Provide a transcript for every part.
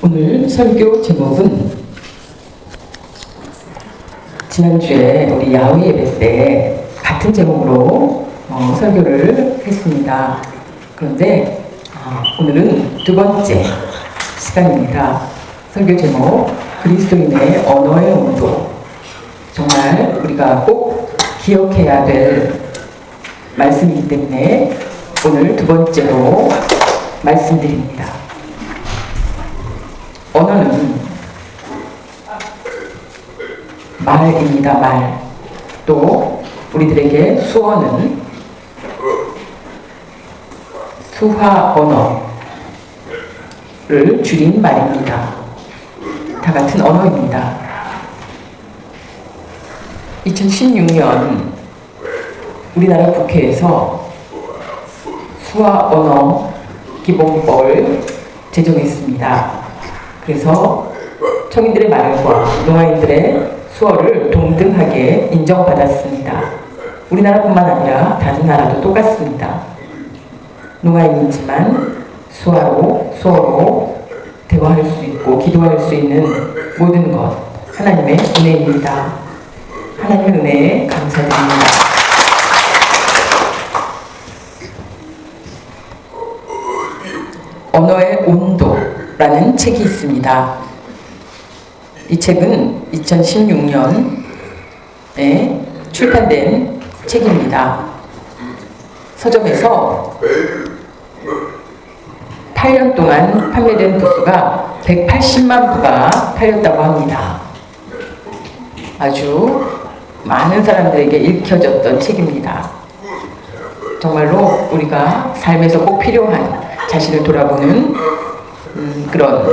오늘 설교 제목은 지난주에 우리 야외 예배 때 같은 제목으로 설교를 했습니다. 그런데 오늘은 두 번째 시간입니다. 설교 제목 그리스도인의 언어의 온도. 정말 우리가 꼭 기억해야 될 말씀이기 때문에 오늘 두 번째로 말씀드립니다. 언어는 말입니다. 말. 또 우리들에게 수어는 수화 언어를 줄인 말입니다. 다 같은 언어입니다. 2016년 우리나라 국회에서 수화 언어 기본법을 제정했습니다. 그래서 청인들의 말과 농아인들의 수어를 동등하게 인정받았습니다. 우리나라뿐만 아니라 다른 나라도 똑같습니다. 농아인이지만 수어로 대화할 수 있고 기도할 수 있는 모든 것 하나님의 은혜입니다. 하나님의 은혜에 감사드립니다. 언어의 온도라는 책이 있습니다. 이 책은 2016년에 출판된 책입니다. 서점에서 8년 동안 판매된 부수가 180만 부가 팔렸다고 합니다. 아주 많은 사람들에게 읽혀졌던 책입니다. 정말로 우리가 삶에서 꼭 필요한 자신을 돌아보는 그런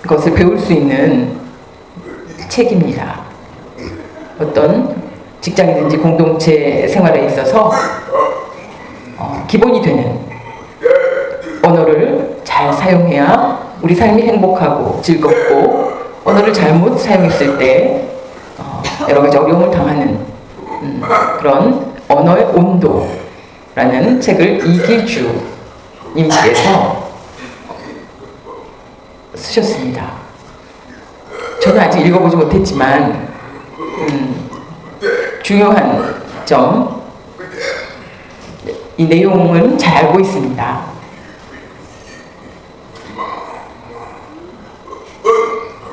것을 배울 수 있는 책입니다. 어떤 직장이든지 공동체 생활에 있어서 기본이 되는 언어를 잘 사용해야 우리 삶이 행복하고 즐겁고, 언어를 잘못 사용했을 때 여러 가지 어려움을 당하는 그런 언어의 온도라는 책을 이기주 님께서 쓰셨습니다. 저는 아직 읽어보지 못했지만 중요한 점, 이 내용은 잘 알고 있습니다.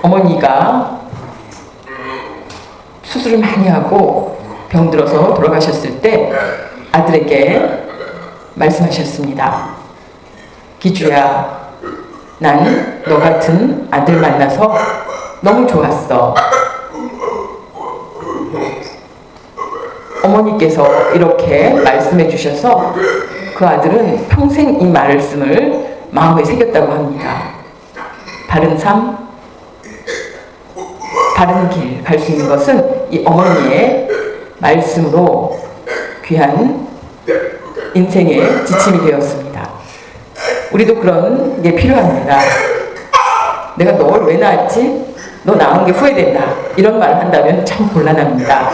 어머니가 수술을 많이 하고 병들어서 돌아가셨을 때 아들에게 말씀하셨습니다. 기주야, 난 너 같은 아들 만나서 너무 좋았어. 어머니께서 이렇게 말씀해 주셔서 그 아들은 평생 이 말씀을 마음에 새겼다고 합니다. 바른 삶, 바른 길 갈 수 있는 것은 이 어머니의 말씀으로 귀한 인생의 지침이 되었습니다. 우리도 그런 게 필요합니다. 내가 널 왜 낳았지? 너 낳은 게 후회된다. 이런 말을 한다면 참 곤란합니다.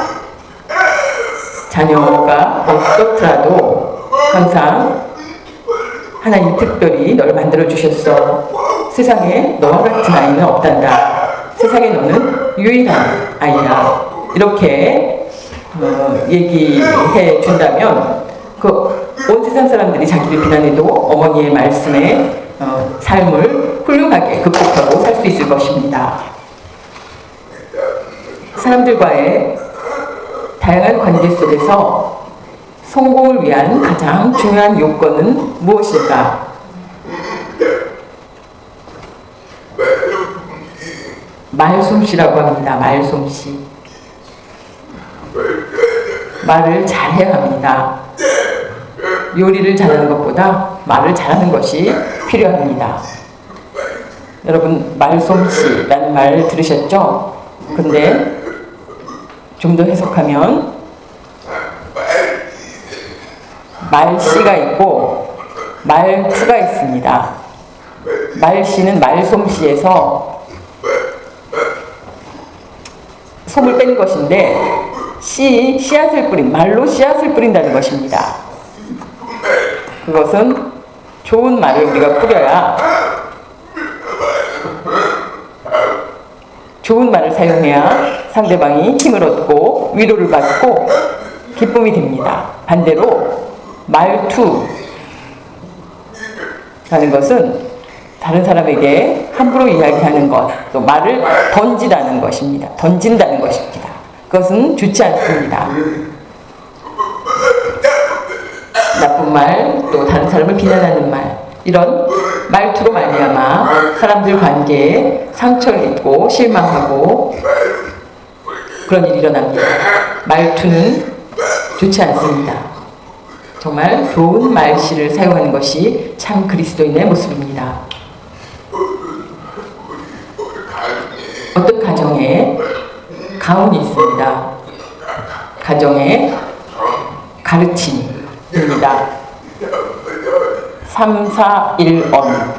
자녀가 어떻더라도 항상 하나님 특별히 너를 만들어 주셨어. 세상에 너와 같은 아이는 없단다. 세상에 너는 유일한 아이야. 이렇게 얘기해 준다면 온 세상 사람들이 자기를 비난해도 어머니의 말씀에 삶을 훌륭하게 극복하고 살 수 있을 것입니다. 사람들과의 다양한 관계 속에서 성공을 위한 가장 중요한 요건은 무엇일까? 말솜씨라고 합니다. 말솜씨. 말을 잘해야 합니다. 요리를 잘하는 것보다 말을 잘하는 것이 필요합니다. 여러분, 말솜씨라는 말 들으셨죠? 근데 좀 더 해석하면 말씨가 있고 말투가 있습니다. 말씨는 말솜씨에서 솜을 뺀 것인데 씨앗을 뿌린, 말로 씨앗을 뿌린다는 것입니다. 그것은 좋은 말을 우리가 뿌려야 좋은 말을 사용해야 상대방이 힘을 얻고 위로를 받고 기쁨이 됩니다. 반대로 말투라는 것은 다른 사람에게 함부로 이야기하는 것, 또 말을 던진다는 것입니다. 그것은 좋지 않습니다. 나쁜 말, 또 다른 사람을 비난하는 말, 이런 말투로 말미암아 사람들 관계에 상처를 입고 실망하고 그런 일이 일어납니다. 말투는 좋지 않습니다. 정말 좋은 말씨를 사용하는 것이 참 그리스도인의 모습입니다. 어떤 가정에 가훈이 있습니다. 가정의 가르침입니다. 3-4-1언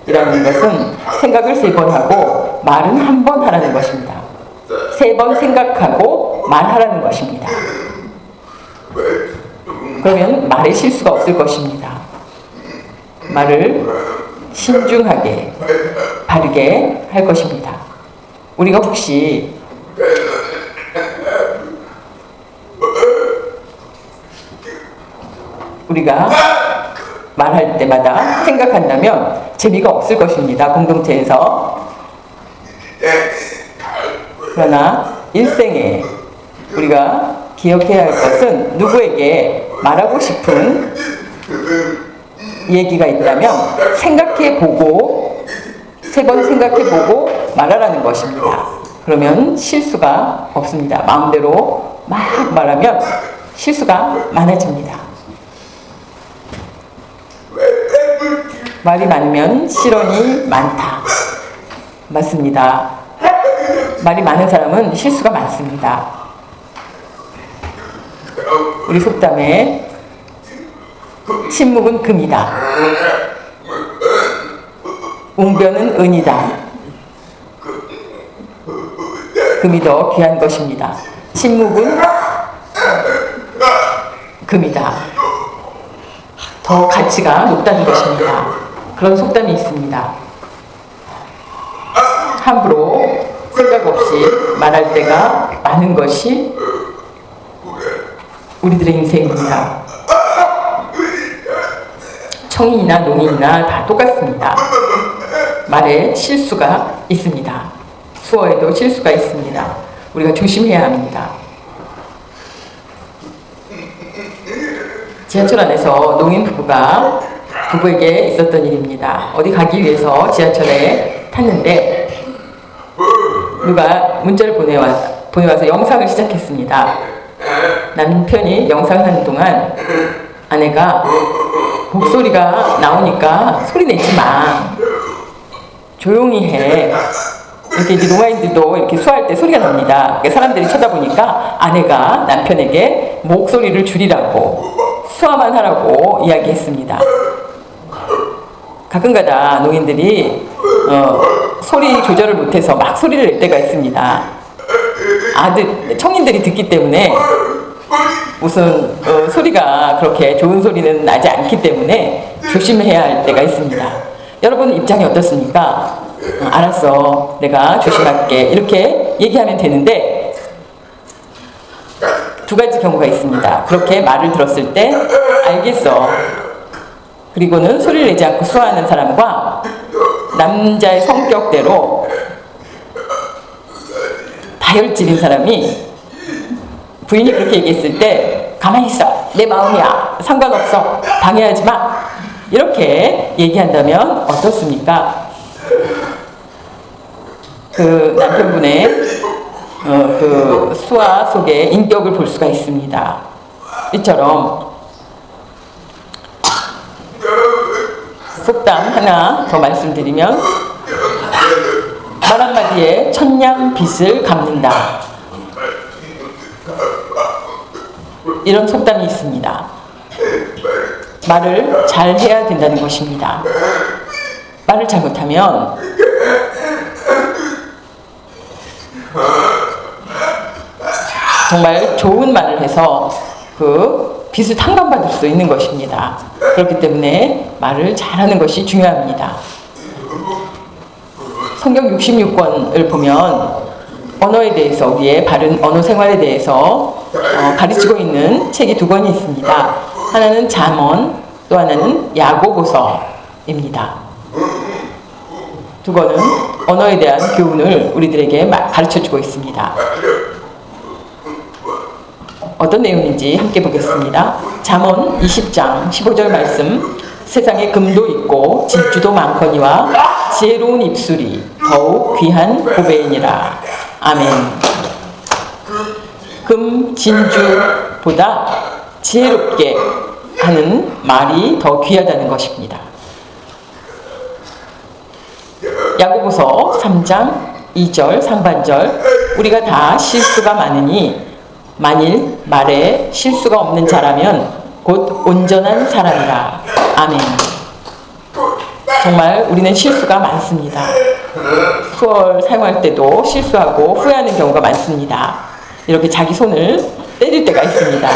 이라는 것은 생각을 3번 하고 말은 1번 하라는 것입니다. 3번 생각하고 말하라는 것입니다. 그러면 말에 실수가 없을 것입니다. 말을 신중하게 바르게 할 것입니다. 우리가 혹시 우리가 말할 때마다 생각한다면 재미가 없을 것입니다. 공동체에서. 그러나 일생에 우리가 기억해야 할 것은 누구에게 말하고 싶은 얘기가 있다면 생각해보고 3번 생각해보고 말하라는 것입니다. 그러면 실수가 없습니다. 마음대로 막 말하면 실수가 많아집니다. 말이 많으면 실언이 많다. 맞습니다. 말이 많은 사람은 실수가 많습니다. 우리 속담에 침묵은 금이다. 웅변은 은이다. 금이 더 귀한 것입니다. 침묵은 금이다. 더 가치가 높다는 것입니다. 그런 속담이 있습니다. 함부로 생각 없이 말할 때가 많은 것이 우리들의 인생입니다. 청인이나 농인이나 다 똑같습니다. 말에 실수가 있습니다. 수어에도 실수가 있습니다. 우리가 조심해야 합니다. 지하철 안에서 노인 부부에게 있었던 일입니다. 어디 가기 위해서 지하철에 탔는데 누가 문자를 보내와서 영상을 시작했습니다. 남편이 영상하는 동안 아내가 목소리가 나오니까 소리 내지 마. 조용히 해. 이렇게 이제 노마인들도 이렇게 수화할 때 소리가 납니다. 사람들이 쳐다보니까 아내가 남편에게 목소리를 줄이라고 수화만 하라고 이야기했습니다. 가끔가다 노인들이 소리 조절을 못해서 막 소리를 낼 때가 있습니다. 청인들이 듣기 때문에 무슨 소리가 그렇게 좋은 소리는 나지 않기 때문에 조심해야 할 때가 있습니다. 여러분 입장이 어떻습니까? 알았어, 내가 조심할게 이렇게 얘기하면 되는데 2가지 경우가 있습니다. 그렇게 말을 들었을 때 알겠어, 그리고는 소리를 내지 않고 수화하는 사람과 남자의 성격대로 다혈질인 사람이 부인이 그렇게 얘기했을 때 가만히 있어, 내 마음이야, 상관없어, 방해하지 마 이렇게 얘기한다면 어떻습니까? 그 남편분의 그 수화 속에 인격을 볼 수가 있습니다. 이처럼 속담 하나 더 말씀드리면 말 한마디에 천냥 빚을 갚는다. 이런 속담이 있습니다. 말을 잘 해야 된다는 것입니다. 말을 잘못하면 정말 좋은 말을 해서 그 빚을 탕감받을 수 있는 것입니다. 그렇기 때문에 말을 잘하는 것이 중요합니다. 성경 66권을 보면 언어에 대해서, 우리의 바른 언어 생활에 대해서 가르치고 있는 책이 두 권이 있습니다. 하나는 잠언, 또 하나는 야고보서입니다. 두 권은 언어에 대한 교훈을 우리들에게 가르쳐주고 있습니다. 어떤 내용인지 함께 보겠습니다. 잠언 20장 15절 말씀. 세상에 금도 있고 질주도 많거니와 지혜로운 입술이 더욱 귀한 고배이니라. 아멘. 금, 진주보다 지혜롭게 하는 말이 더 귀하다는 것입니다. 야고보서 3장 2절 상반절. 우리가 다 실수가 많으니 만일 말에 실수가 없는 자라면 곧 온전한 사람이라. 아멘. 정말 우리는 실수가 많습니다. 수어를 사용할 때도 실수하고 후회하는 경우가 많습니다. 이렇게 자기 손을 때릴 때가 있습니다.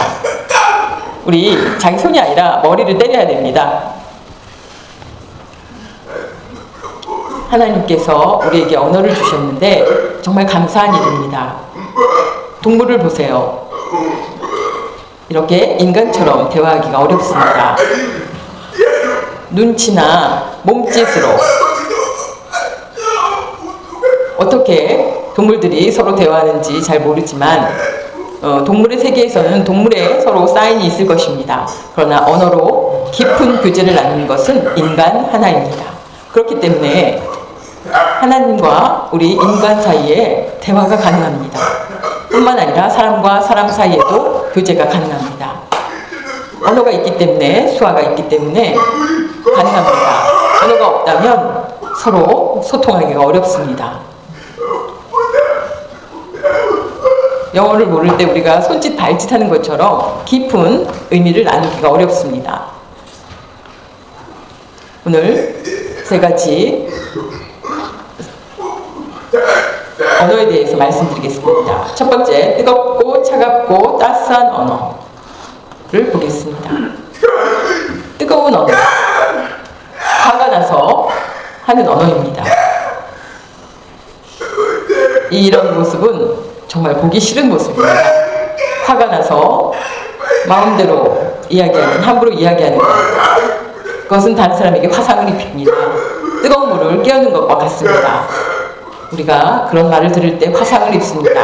우리 자기 손이 아니라 머리를 때려야 됩니다. 하나님께서 우리에게 언어를 주셨는데 정말 감사한 일입니다. 동물을 보세요. 이렇게 인간처럼 대화하기가 어렵습니다. 눈치나 몸짓으로 어떻게 동물들이 서로 대화하는지 잘 모르지만 동물의 세계에서는 동물에 서로 사인이 있을 것입니다. 그러나 언어로 깊은 교제를 나누는 것은 인간 하나입니다. 그렇기 때문에 하나님과 우리 인간 사이에 대화가 가능합니다. 뿐만 아니라 사람과 사람 사이에도 교제가 가능합니다. 언어가 있기 때문에, 수화가 있기 때문에 가능합니다. 언어가 없다면 서로 소통하기가 어렵습니다. 영어를 모를 때 우리가 손짓 발짓 하는 것처럼 깊은 의미를 나누기가 어렵습니다. 오늘 세 가지 언어에 대해서 말씀드리겠습니다. 첫 번째, 뜨겁고 차갑고 따스한 언어를 보겠습니다. 뜨거운 언어, 화가 나서 하는 언어입니다. 이런 모습은 정말 보기 싫은 모습입니다. 화가 나서 마음대로 이야기하는, 함부로 이야기하는 것, 그것은 다른 사람에게 화상을 입힙니다. 뜨거운 물을 깨우는 것과 같습니다. 우리가 그런 말을 들을 때 화상을 입습니다.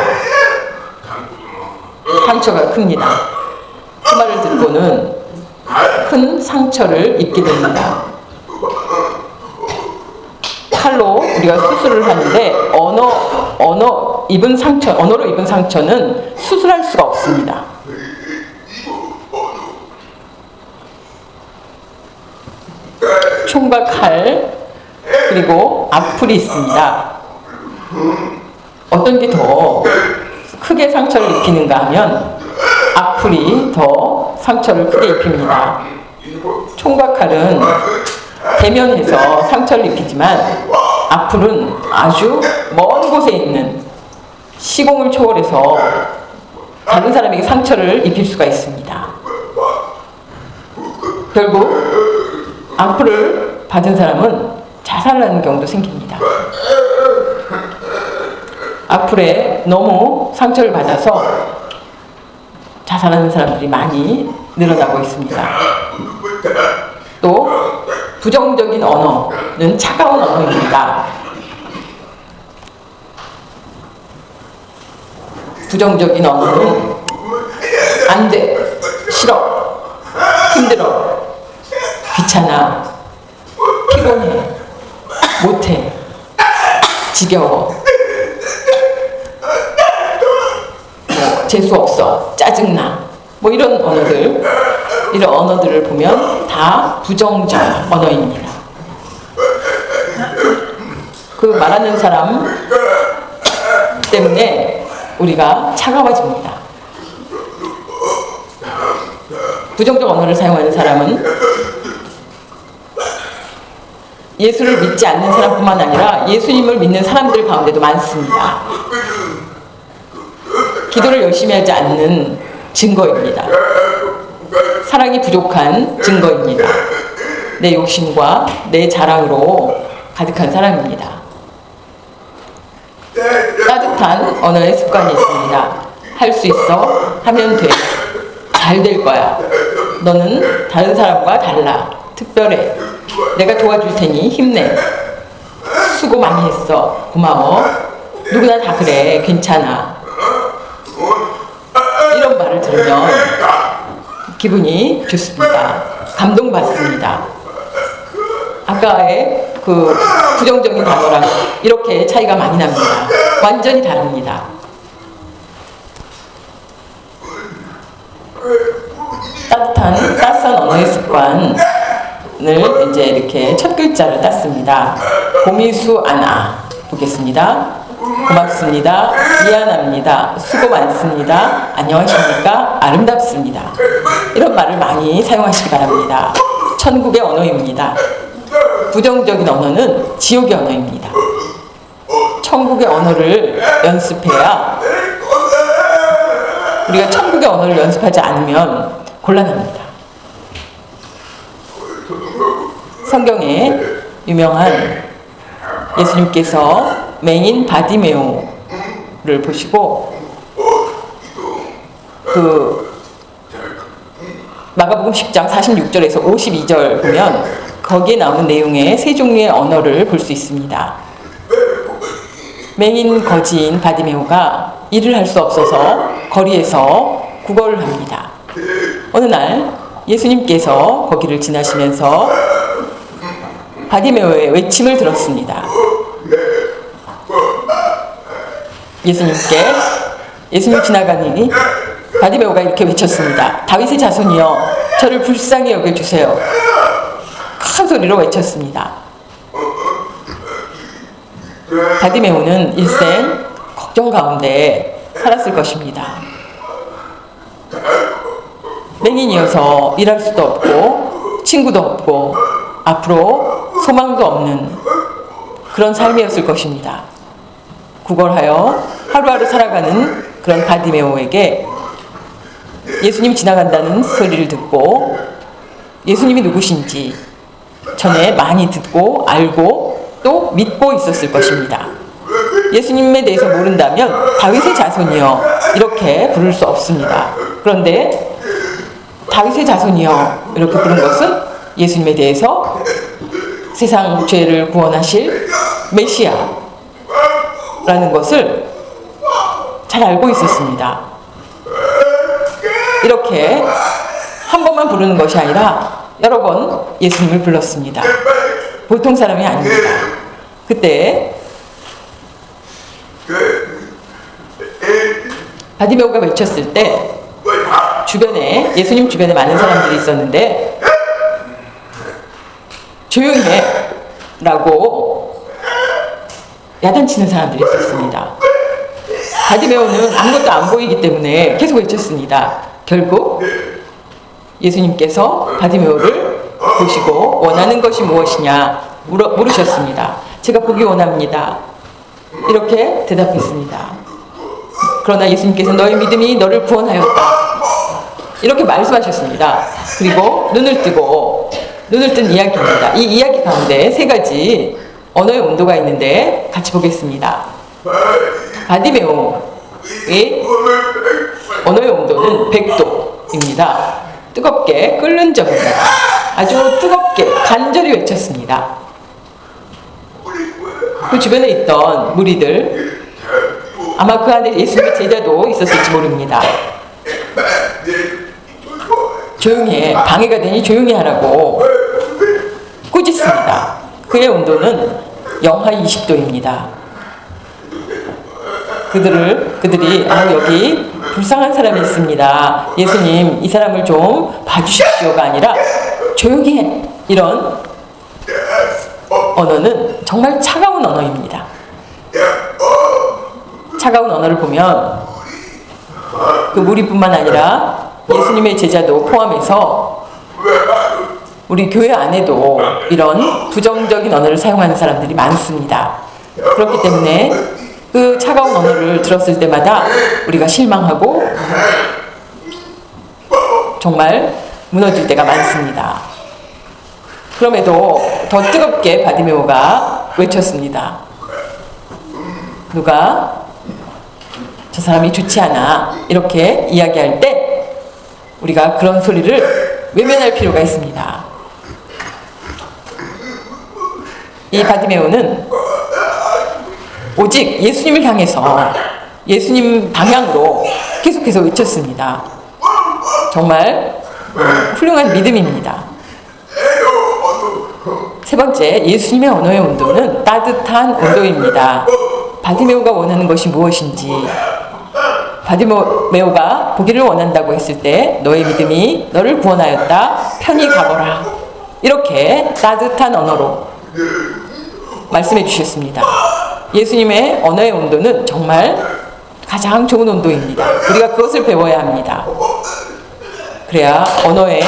상처가 큽니다. 그 말을 듣고는 큰 상처를 입게 됩니다. 칼로 우리가 수술을 하는데 언어로 입은 상처는 수술할 수가 없습니다. 총과 칼, 그리고 악플이 있습니다. 어떤 게 더 크게 상처를 입히는가 하면 악플이 더 상처를 크게 입힙니다. 총과 칼은 대면해서 상처를 입히지만 악플은 아주 먼 곳에 있는, 시공을 초월해서 다른 사람에게 상처를 입힐 수가 있습니다. 결국 악플을 받은 사람은 자살을 하는 경우도 생깁니다. 악플에 너무 상처를 받아서 자살하는 사람들이 많이 늘어나고 있습니다. 또 부정적인 언어는 차가운 언어입니다. 부정적인 언어는 안 돼, 싫어, 힘들어, 귀찮아, 피곤해, 못해, 지겨워, 재수없어, 짜증나, 이런 언어들을 보면 다 부정적 언어입니다. 그 말하는 사람 때문에 우리가 차가워집니다. 부정적 언어를 사용하는 사람은 예수를 믿지 않는 사람뿐만 아니라 예수님을 믿는 사람들 가운데도 많습니다. 기도를 열심히 하지 않는 증거입니다. 사랑이 부족한 증거입니다. 내 욕심과 내 자랑으로 가득한 사람입니다. 따뜻한 언어의 습관이 있습니다. 할 수 있어. 하면 돼. 잘 될 거야. 너는 다른 사람과 달라. 특별해. 내가 도와줄 테니 힘내. 수고 많이 했어. 고마워. 누구나 다 그래. 괜찮아. 이런 말을 들으면 기분이 좋습니다. 감동받습니다. 아까의 그 부정적인 단어랑 이렇게 차이가 많이 납니다. 완전히 다릅니다. 따스한 언어의 습관을 이제 이렇게 첫 글자를 땄습니다. 고미수 아나 보겠습니다. 고맙습니다. 미안합니다. 수고 많습니다. 안녕하십니까? 아름답습니다. 이런 말을 많이 사용하시기 바랍니다. 천국의 언어입니다. 부정적인 언어는 지옥의 언어입니다. 천국의 언어를 연습해야, 우리가 천국의 언어를 연습하지 않으면 곤란합니다. 성경에 유명한 예수님께서 맹인 바디메오를 보시고 그 마가복음 10장 46절에서 52절 보면 거기에 나오는 내용의 세 종류의 언어를 볼 수 있습니다. 맹인 거지인 바디메오가 일을 할 수 없어서 거리에서 구걸을 합니다. 어느 날 예수님께서 거기를 지나시면서 바디메오의 외침을 들었습니다. 예수님 지나가니 바디메오가 이렇게 외쳤습니다. 다윗의 자손이여, 저를 불쌍히 여겨주세요. 큰 소리로 외쳤습니다. 바디메오는 일생 걱정 가운데 살았을 것입니다. 맹인이어서 일할 수도 없고 친구도 없고 앞으로 소망도 없는 그런 삶이었을 것입니다. 구걸하여 하루하루 살아가는 그런 바디메오에게 예수님 지나간다는 소리를 듣고 예수님이 누구신지 전에 많이 듣고 알고 또 믿고 있었을 것입니다. 예수님에 대해서 모른다면 다윗의 자손이여 이렇게 부를 수 없습니다. 그런데 다윗의 자손이여 이렇게 부른 것은 예수님에 대해서 세상 죄를 구원하실 메시아라는 것을 잘 알고 있었습니다. 이렇게 한 번만 부르는 것이 아니라 여러 번 예수님을 불렀습니다. 보통 사람이 아닙니다. 그때 바디메오가 외쳤을 때 주변에, 예수님 주변에 많은 사람들이 있었는데 조용히 해 라고 야단치는 사람들이 있었습니다. 바디메오는 아무것도 안 보이기 때문에 계속 외쳤습니다. 결국 예수님께서 바디메오를 보시고 원하는 것이 무엇이냐 물으셨습니다. 제가 보기 원합니다. 이렇게 대답했습니다. 그러나 예수님께서 너의 믿음이 너를 구원하였다. 이렇게 말씀하셨습니다. 그리고 눈을 뜬 이야기입니다. 이 이야기 가운데 세 가지 언어의 온도가 있는데 같이 보겠습니다. 바디메오의 언어의 온도는 100도입니다. 뜨겁게 끓는 적입니다. 아주 뜨겁게 간절히 외쳤습니다. 그 주변에 있던 무리들, 아마 그 안에 예수님의 제자도 있었을지 모릅니다. 조용히 해, 방해가 되니 조용히 하라고 꾸짖습니다. 그의 온도는 영하 20도입니다. 그들이 여기 불쌍한 사람이 있습니다. 예수님, 이 사람을 좀 봐주십시오가 아니라 조용히 해. 이런 언어는 정말 차가운 언어입니다. 차가운 언어를 보면 그 무리뿐만 아니라 예수님의 제자도 포함해서 우리 교회 안에도 이런 부정적인 언어를 사용하는 사람들이 많습니다. 그렇기 때문에 그 차가운 언어를 들었을 때마다 우리가 실망하고 정말 무너질 때가 많습니다. 그럼에도 더 뜨겁게 바디메오가 외쳤습니다. 누가 저 사람이 좋지 않아 이렇게 이야기할 때 우리가 그런 소리를 외면할 필요가 있습니다. 이 바디메오는 오직 예수님을 향해서 예수님 방향으로 계속해서 외쳤습니다. 정말 훌륭한 믿음입니다. 세 번째, 예수님의 언어의 온도는 따뜻한 온도입니다. 바디메오가 원하는 것이 무엇인지, 바디메오가 보기를 원한다고 했을 때 너의 믿음이 너를 구원하였다. 편히 가거라. 이렇게 따뜻한 언어로 말씀해 주셨습니다. 예수님의 언어의 온도는 정말 가장 좋은 온도입니다. 우리가 그것을 배워야 합니다. 그래야 언어의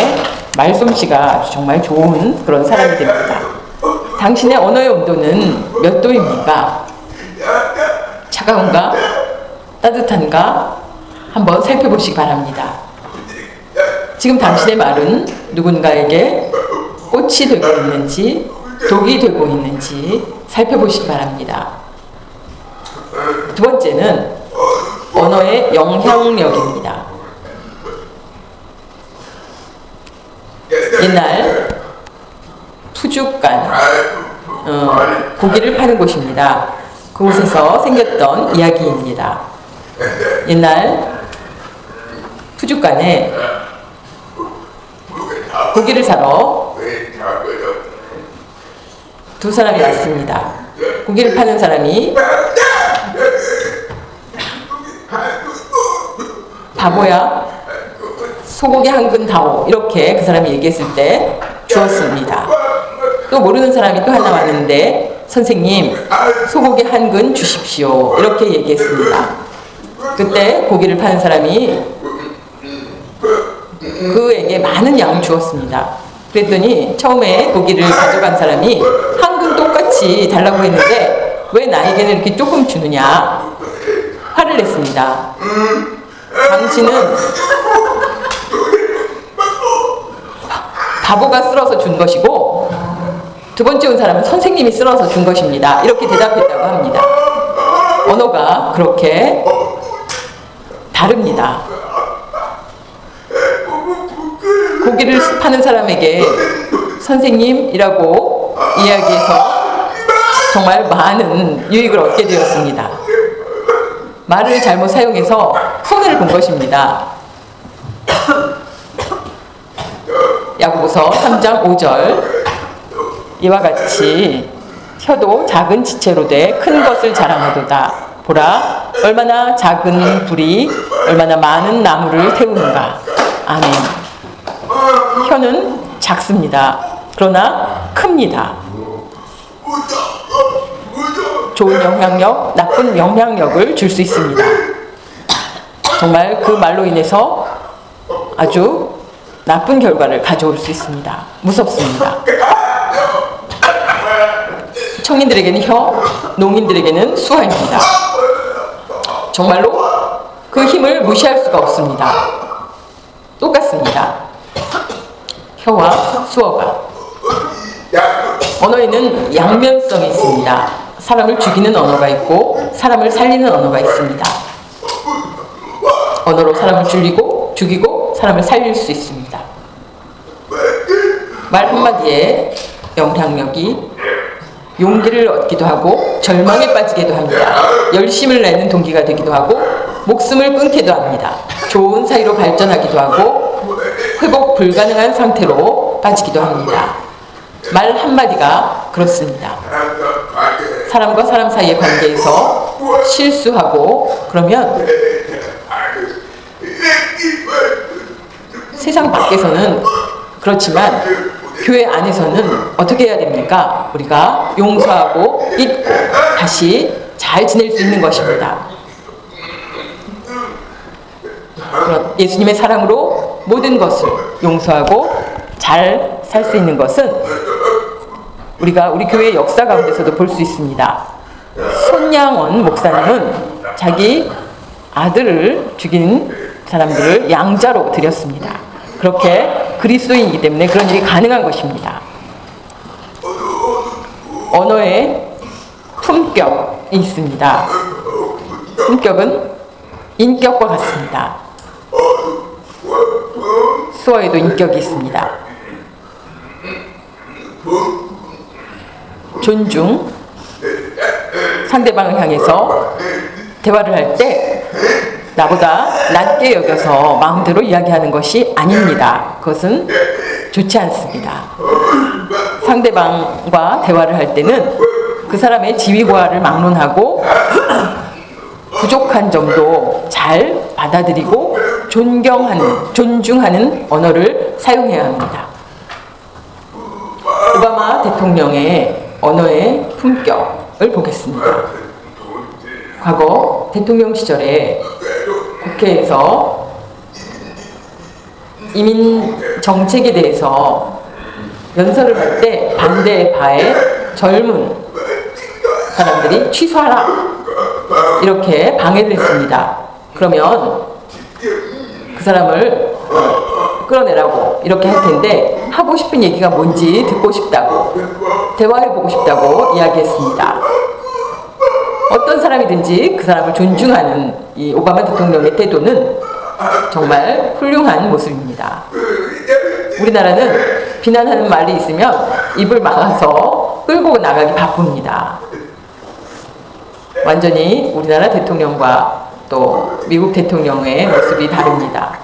말솜씨가 아주 정말 좋은 그런 사람이 됩니다. 당신의 언어의 온도는 몇 도입니까? 차가운가? 따뜻한가? 한번 살펴보시기 바랍니다. 지금 당신의 말은 누군가에게 꽃이 되고 있는지 독이 되고 있는지 살펴보시기 바랍니다. 두 번째는 언어의 영향력입니다. 옛날 푸죽간 고기를 파는 곳입니다. 그곳에서 생겼던 이야기입니다. 옛날 푸죽간에 고기를 사러 두 사람이 왔습니다. 고기를 파는 사람이 바보야, 소고기 한 근 다오 이렇게 그 사람이 얘기했을 때 주었습니다. 또 모르는 사람이 또 하나 왔는데 선생님 소고기 한 근 주십시오 이렇게 얘기했습니다. 그때 고기를 파는 사람이 그에게 많은 양을 주었습니다. 그랬더니 처음에 고기를 가져간 사람이 한 근 똑같이 달라고 했는데 왜 나에게는 이렇게 조금 주느냐 화를 냈습니다. 당신은 바보가 쓸어서 준 것이고 두 번째 온 사람은 선생님이 쓸어서 준 것입니다. 이렇게 대답했다고 합니다. 언어가 그렇게 다릅니다. 고기를 파는 사람에게 선생님이라고 이야기해서 정말 많은 유익을 얻게 되었습니다. 말을 잘못 사용해서 손해를 본 것입니다. 야고보서 3장 5절 이와 같이 혀도 작은 지체로 돼 큰 것을 자랑하도다. 보라 얼마나 작은 불이 얼마나 많은 나무를 태우는가. 아멘. 혀는 작습니다. 그러나 큽니다. 좋은 영향력, 나쁜 영향력을 줄 수 있습니다. 정말 그 말로 인해서 아주 나쁜 결과를 가져올 수 있습니다. 무섭습니다. 청인들에게는 혀, 농인들에게는 수화입니다. 정말로 그 힘을 무시할 수가 없습니다. 똑같습니다. 혀와 수어가. 언어에는 양면성이 있습니다. 사람을 죽이는 언어가 있고 사람을 살리는 언어가 있습니다. 언어로 사람을 죽이고 사람을 살릴 수 있습니다. 말 한마디에 영향력이 용기를 얻기도 하고 절망에 빠지기도 합니다. 열심을 내는 동기가 되기도 하고 목숨을 끊기도 합니다. 좋은 사이로 발전하기도 하고 회복 불가능한 상태로 빠지기도 합니다. 말 한마디가 그렇습니다. 사람과 사람 사이의 관계에서 실수하고 그러면 세상 밖에서는 그렇지만 교회 안에서는 어떻게 해야 됩니까? 우리가 용서하고 잊고 다시 잘 지낼 수 있는 것입니다. 예수님의 사랑으로 모든 것을 용서하고 잘 살 수 있는 것은 우리가 우리 교회의 역사 가운데서도 볼 수 있습니다. 손양원 목사님은 자기 아들을 죽인 사람들을 양자로 드렸습니다. 그렇게 그리스도인이기 때문에 그런 일이 가능한 것입니다. 언어에 품격이 있습니다. 품격은 인격과 같습니다. 수어에도 인격이 있습니다. 존중, 상대방을 향해서 대화를 할 때 나보다 낮게 여겨서 마음대로 이야기하는 것이 아닙니다. 그것은 좋지 않습니다. 상대방과 대화를 할 때는 그 사람의 지위고하를 막론하고 부족한 점도 잘 받아들이고 존중하는 언어를 사용해야 합니다. 오바마 대통령의 언어의 품격을 보겠습니다. 과거 대통령 시절에 국회에서 이민 정책에 대해서 연설을 할 때 반대의 바에 젊은 사람들이 취소하라 이렇게 방해를 했습니다. 그러면 그 사람을 끌어내라고 이렇게 할 텐데 하고 싶은 얘기가 뭔지 듣고 싶다고 대화해보고 싶다고 이야기했습니다. 어떤 사람이든지 그 사람을 존중하는 이 오바마 대통령의 태도는 정말 훌륭한 모습입니다. 우리나라는 비난하는 말이 있으면 입을 막아서 끌고 나가기 바쁩니다. 완전히 우리나라 대통령과 또 미국 대통령의 모습이 다릅니다.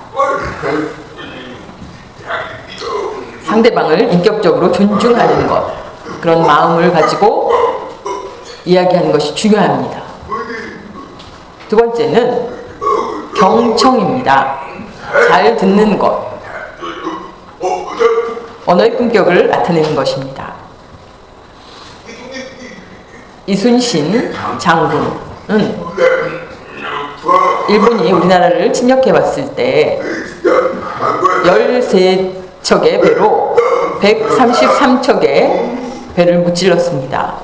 상대방을 인격적으로 존중하는 것, 그런 마음을 가지고 이야기하는 것이 중요합니다. 두 번째는 경청입니다. 잘 듣는 것, 언어의 품격을 나타내는 것입니다. 이순신 장군은 일본이 우리나라를 침략해 왔을 때 13척의 배로 133척의 배를 무찔렀습니다.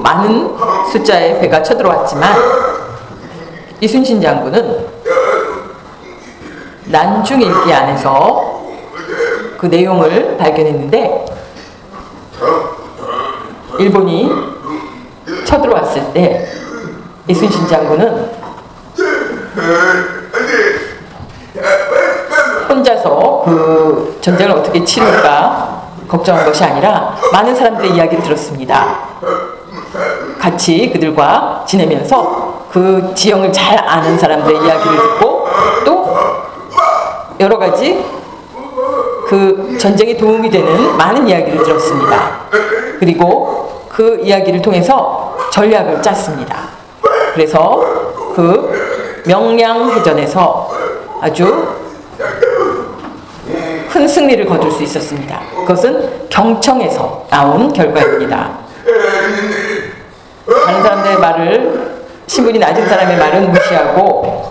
많은 숫자의 배가 쳐들어왔지만 이순신 장군은 난중일기 안에서 그 내용을 발견했는데 일본이 쳐들어왔을 때 이순신 장군은 혼자서 그 전쟁을 어떻게 치를까 걱정한 것이 아니라 많은 사람들의 이야기를 들었습니다. 같이 그들과 지내면서 그 지형을 잘 아는 사람들의 이야기를 듣고 또 여러 가지 그 전쟁에 도움이 되는 많은 이야기를 들었습니다. 그리고 그 이야기를 통해서 전략을 짰습니다. 그래서 그 명량해전에서 아주 큰 승리를 거둘 수 있었습니다. 그것은 경청에서 나온 결과입니다. 다른 사람들의 말을, 신분이 낮은 사람의 말은 무시하고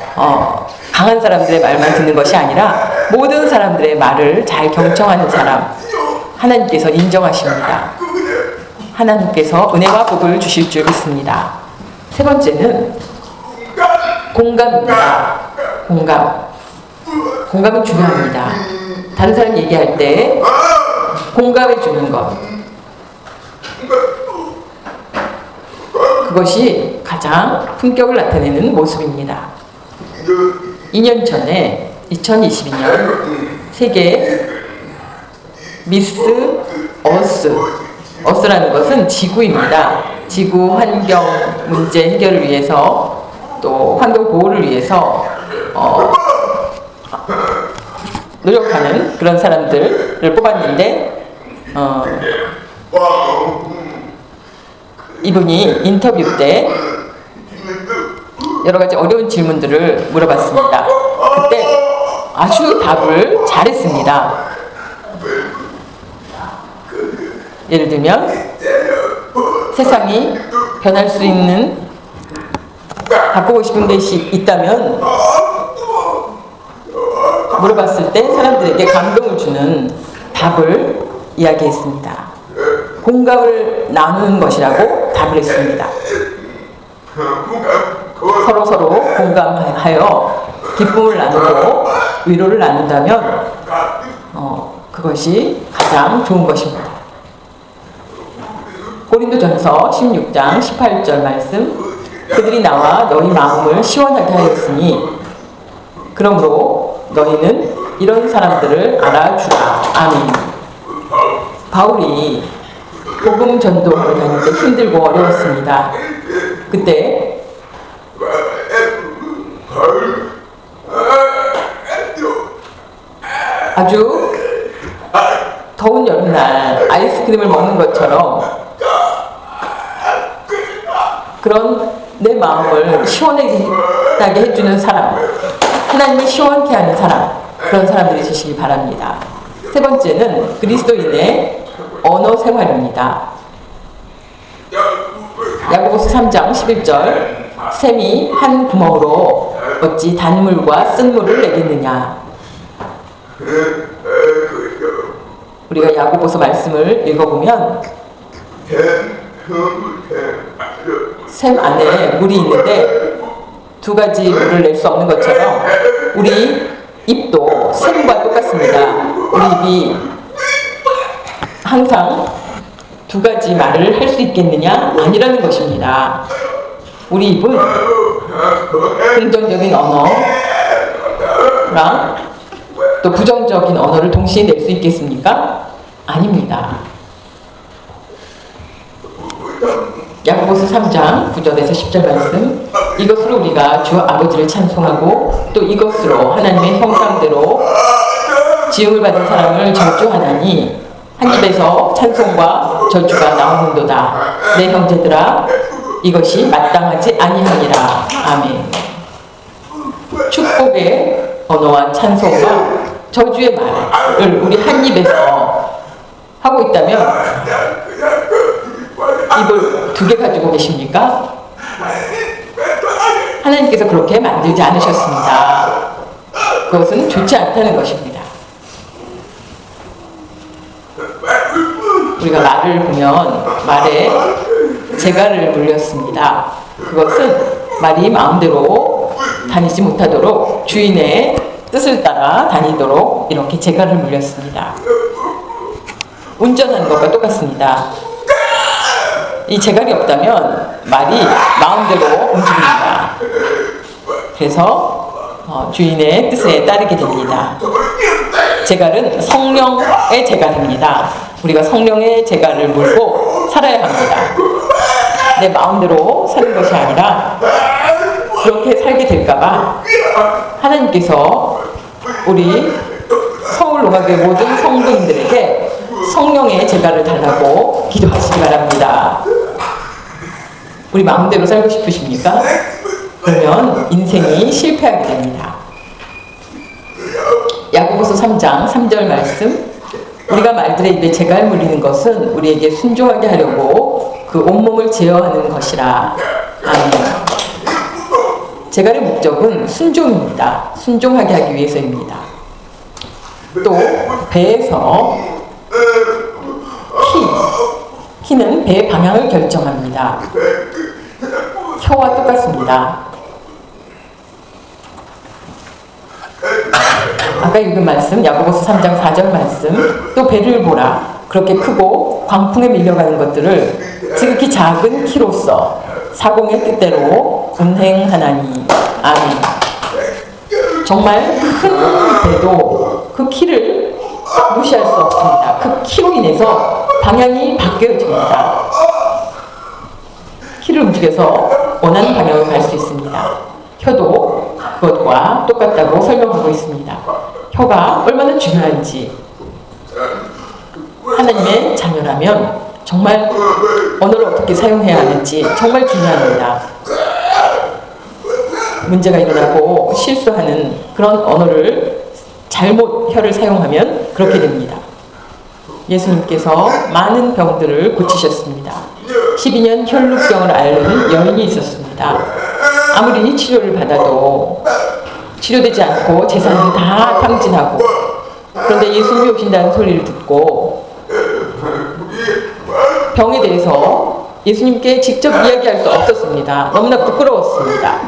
강한 사람들의 말만 듣는 것이 아니라 모든 사람들의 말을 잘 경청하는 사람, 하나님께서 인정하십니다. 하나님께서 은혜와 복을 주실 줄 믿습니다. 세 번째는 공감입니다. 공감은 중요합니다. 다른 사람이 얘기할 때 공감해 주는 것, 그것이 가장 품격을 나타내는 모습입니다. 2년 전에 2022년 세계 미스 어스라는 것은 지구입니다. 지구 환경 문제 해결을 위해서 또 환경 보호를 위해서 노력하는 그런 사람들을 뽑았는데 이분이 인터뷰 때 여러 가지 어려운 질문들을 물어봤습니다. 그때 아주 답을 잘했습니다. 예를 들면 세상이 변할 수 있는 바꾸고 싶은 것이 있다면 물어봤을 때 사람들에게 감동을 주는 답을 이야기했습니다. 공감을 나누는 것이라고 답을 했습니다. 서로 공감하여 기쁨을 나누고 위로를 나눈다면 그것이 가장 좋은 것입니다. 고린도전서 16장 18절 말씀 그들이 나와 너희 마음을 시원하게 하였으니 그러므로 너희는 이런 사람들을 알아주라. 아멘. 바울이 복음 전도하러 다닐 때 힘들고 어려웠습니다. 그때 아주 더운 여름날 아이스크림을 먹는 것처럼 그런 내 마음을 시원하게 해주는 사람, 하나님을 시원케 하는 사람, 그런 사람들이 되시기 바랍니다. 세 번째는 그리스도인의 언어 생활입니다. 야고보서 3장 11절 샘이 한 구멍으로 어찌 단물과 쓴물을 내겠느냐. 우리가 야고보서 말씀을 읽어보면 샘 안에 물이 있는데 두 가지 물을 낼 수 없는 것처럼 우리 입도 샘과 똑같습니다. 우리 입이 항상 두 가지 말을 할 수 있겠느냐? 아니라는 것입니다. 우리 입은 긍정적인 언어랑 또 부정적인 언어를 동시에 낼 수 있겠습니까? 아닙니다. 야고보서 3장 9절에서 10절 말씀, 이것으로 우리가 주 아버지를 찬송하고 또 이것으로 하나님의 형상대로 지음을 받은 사람을 저주하나니 한 입에서 찬송과 저주가 나오는도다. 내 형제들아, 이것이 마땅하지 아니하니라. 아멘. 축복의 언어와 찬송과 저주의 말을 우리 한 입에서 하고 있다면 입을 두 개 가지고 계십니까? 하나님께서 그렇게 만들지 않으셨습니다. 그것은 좋지 않다는 것입니다. 우리가 말을 보면 말에 재갈을 물렸습니다. 그것은 말이 마음대로 다니지 못하도록 주인의 뜻을 따라 다니도록 이렇게 재갈을 물렸습니다. 운전하는 것과 똑같습니다. 이 재갈이 없다면 말이 마음대로 움직입니다. 그래서 주인의 뜻에 따르게 됩니다. 재갈은 성령의 재갈입니다. 우리가 성령의 재갈을 물고 살아야 합니다. 내 마음대로 사는 것이 아니라 그렇게 살게 될까봐 하나님께서 우리 서울농학교의 모든 성도님들에게 성령의 재갈을 달라고 기도하시기 바랍니다. 우리 마음대로 살고 싶으십니까? 그러면 인생이 실패하게 됩니다. 야고보서 3장 3절 말씀, 우리가 말들의 입에 재갈 물리는 것은 우리에게 순종하게 하려고 그 온몸을 제어하는 것이라. 아멘. 재갈의 목적은 순종입니다. 순종하게 하기 위해서입니다. 또 배에서 키는 배의 방향을 결정합니다. 혀와 똑같습니다. 아까 읽은 말씀, 야고보서 3장 4절 말씀, 또 배를 보라. 그렇게 크고 광풍에 밀려가는 것들을 지극히 작은 키로서 사공의 뜻대로 운행하나니. 아멘. 정말 큰 배도 그 키를 무시할 수 없습니다. 그 키로 인해서 방향이 바뀌어집니다. 키를 움직여서 원하는 방향으로 갈 수 있습니다. 혀도 그것과 똑같다고 설명하고 있습니다. 혀가 얼마나 중요한지, 하나님의 자녀라면 정말 언어를 어떻게 사용해야 하는지 정말 중요합니다. 문제가 일어나고 실수하는 그런 언어를 잘못 혀를 사용하면 그렇게 됩니다. 예수님께서 많은 병들을 고치셨습니다. 12년 혈루병을 앓는 여인이 있었습니다. 아무리 치료를 받아도 치료되지 않고 재산은 다 탕진하고, 그런데 예수님이 오신다는 소리를 듣고 병에 대해서 예수님께 직접 이야기할 수 없었습니다. 너무나 부끄러웠습니다.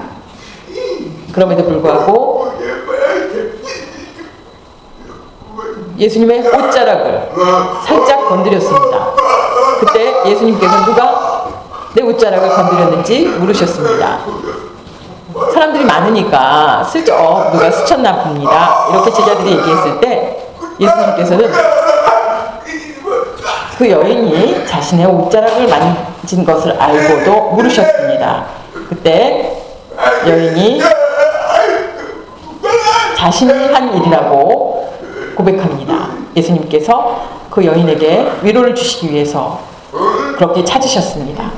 그럼에도 불구하고 예수님의 옷자락을 살짝 건드렸습니다. 그때 예수님께서 누가 내 옷자락을 건드렸는지 물으셨습니다. 사람들이 많으니까 슬쩍 누가 스쳤나 봅니다. 이렇게 제자들이 얘기했을 때 예수님께서는 그 여인이 자신의 옷자락을 만진 것을 알고도 물으셨습니다. 그때 여인이 자신이 한 일이라고 고백합니다. 예수님께서 그 여인에게 위로를 주시기 위해서 그렇게 찾으셨습니다.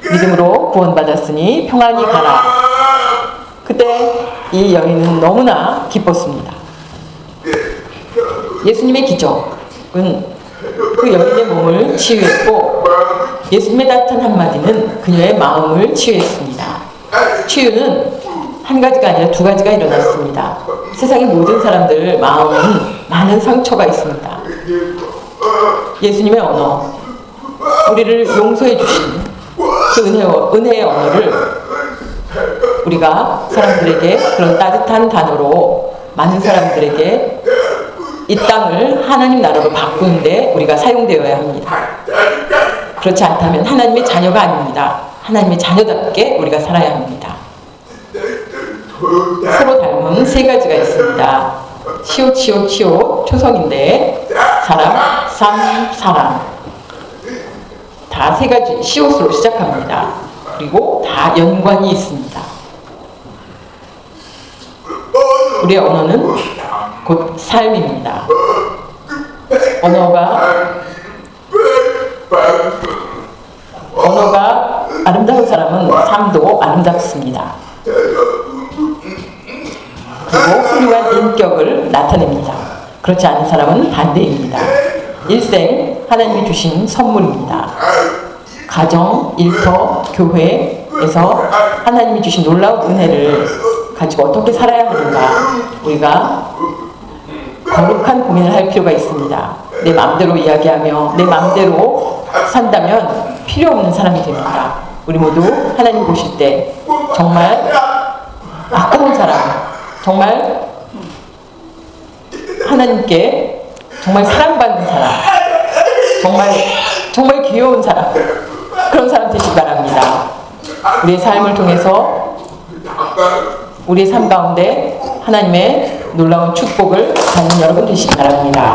믿음으로 구원받았으니 평안히 가라. 그때 이 여인은 너무나 기뻤습니다. 예수님의 기적은 그 여인의 몸을 치유했고 예수님의 따뜻한 한마디는 그녀의 마음을 치유했습니다. 치유는 한 가지가 아니라 두 가지가 일어났습니다. 세상의 모든 사람들 마음은 많은 상처가 있습니다. 예수님의 언어, 우리를 용서해 주신 그 은혜의 언어를 우리가 사람들에게 그런 따뜻한 단어로 많은 사람들에게 이 땅을 하나님 나라로 바꾸는데 우리가 사용되어야 합니다. 그렇지 않다면 하나님의 자녀가 아닙니다. 하나님의 자녀답게 우리가 살아야 합니다. 서로 닮은 세 가지가 있습니다. 치오 초성인데 사람, 사람 다 세 가지 시옷으로 시작합니다. 그리고 다 연관이 있습니다. 우리의 언어는 곧 삶입니다. 언어가 아름다운 사람은 삶도 아름답습니다. 그리고 훌륭한 인격을 나타냅니다. 그렇지 않은 사람은 반대입니다. 일생 하나님이 주신 선물입니다. 가정, 일터, 교회에서 하나님이 주신 놀라운 은혜를 가지고 어떻게 살아야 하는가 우리가 거룩한 고민을 할 필요가 있습니다. 내 마음대로 이야기하며 내 마음대로 산다면 필요 없는 사람이 됩니다. 우리 모두 하나님 보실 때 정말 아까운 사람, 정말 하나님께 정말 사랑받는 사람, 정말 귀여운 사람, 그런 사람 되시기 바랍니다. 우리의 삶을 통해서 우리의 삶 가운데 하나님의 놀라운 축복을 받는 여러분 되시기 바랍니다.